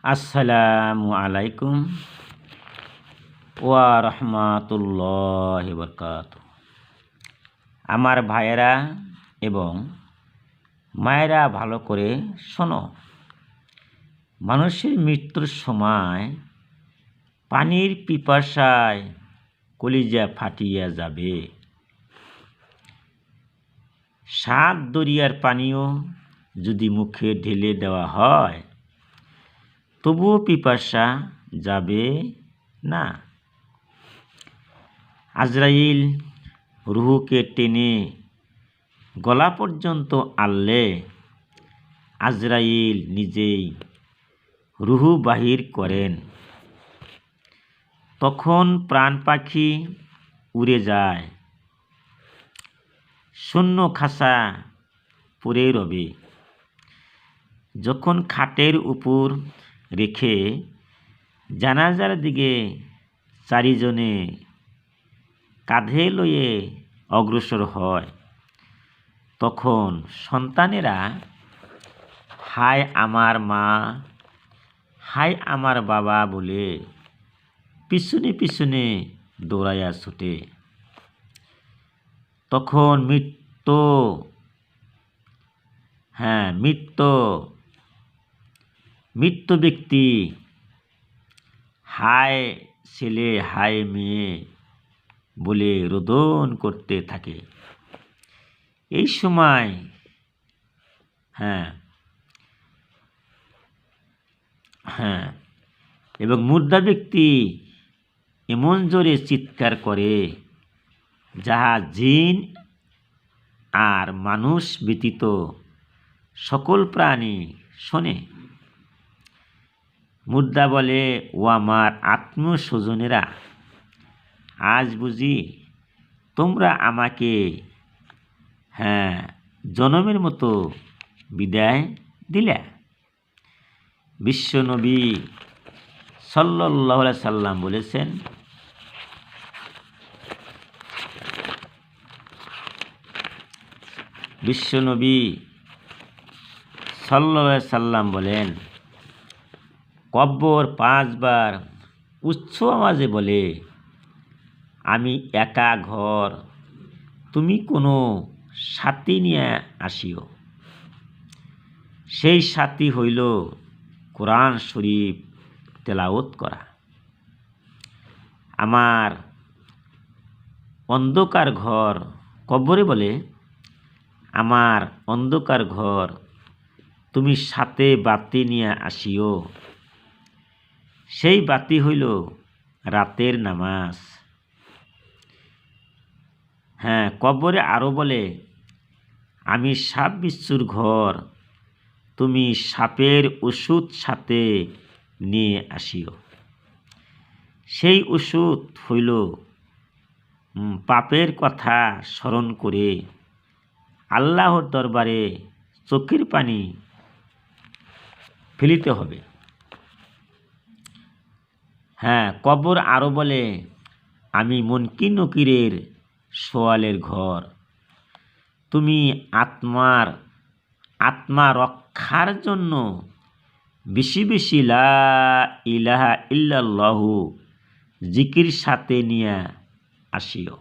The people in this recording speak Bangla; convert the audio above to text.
আসসালামু আলাইকুম ওয়া রাহমাতুল্লাহি ওয়া বারাকাতুহু। আমার ভাইয়েরা এবং মায়েরা ভালো করে শোনো। মানুষের মৃত্যুর সময় পানির পিপাসায় কলিজা ফাটিয়া যাবে। 7 দরিয়ার পানিও যদি মুখে ঢেলে দেওয়া হয় তবুও পিপাসা যাবে না। আজরাইল রুহুকে টেনে গলা পর্যন্ত আনলে আজরাইল নিজেই রুহু বাহির করেন। তখন প্রাণ পাখি উড়ে যায়, শূন্য খাঁচা পড়ে রবে। যখন খাটের উপর রেখে জানাজার দিকে চারিজনে কাঁধে লয়ে অগ্রসর হয়, তখন সন্তানেরা হায় আমার মা, হায় আমার বাবা বলে পিছনে পিছনে দৌড়াইয়া ছুটে। তখন মৃত ব্যক্তি হায় ছেলে হায় মেয়ে বলে রোদন করতে থাকে। এই সময় এবং মুর্দা ব্যক্তি এমন জোরে চিৎকার করে যাহা জিন আর মানুষ ব্যতীত সকল প্রাণী শোনে। মুর্দা বলে, ও আমার আত্মীয় স্বজনেরা, আজ বুঝি তোমরা আমাকে জনমের মতো বিদায় দিলে। বিশ্বনবী সাল্লাল্লাহু আলাইহি সাল্লাম বলেছেন, বিশ্বনবী সাল্লাল্লাহু আলাইহি সাল্লাম বলেন, কব্বর 5 বার উচ্চ আওয়াজে বলে, আমি একা ঘর, তুমি কোনো সাথী নিয়ে আসিও। সেই সাথী হইল কোরআন শরীফ তেলাওয়াত করা। আমার অন্ধকার ঘর, কব্বরে বলে, আমার অন্ধকার ঘর, তুমি সাথে বাতি নিয়ে আসিও। সেই বাতি হইল রাতের নামাজ। কব্বরে আরো বলে, আমি সাপ বিচ্ছুর ঘর, তুমি সাপের ওষুধ সাথে নিয়ে আসিও। সেই ওষুধ হইল পাপের কথা স্মরণ করে আল্লাহর দরবারে চোখের পানি ফেলিতে হবে। কবর আরো বলে, আমি মুনকির নকিরের সোয়ালের ঘর, তুমি আত্মা রক্ষার জন্য বেশি বেশি লা ইলাহা ইল্লাল্লাহু জিকির সাথে নিয়ে আসিও।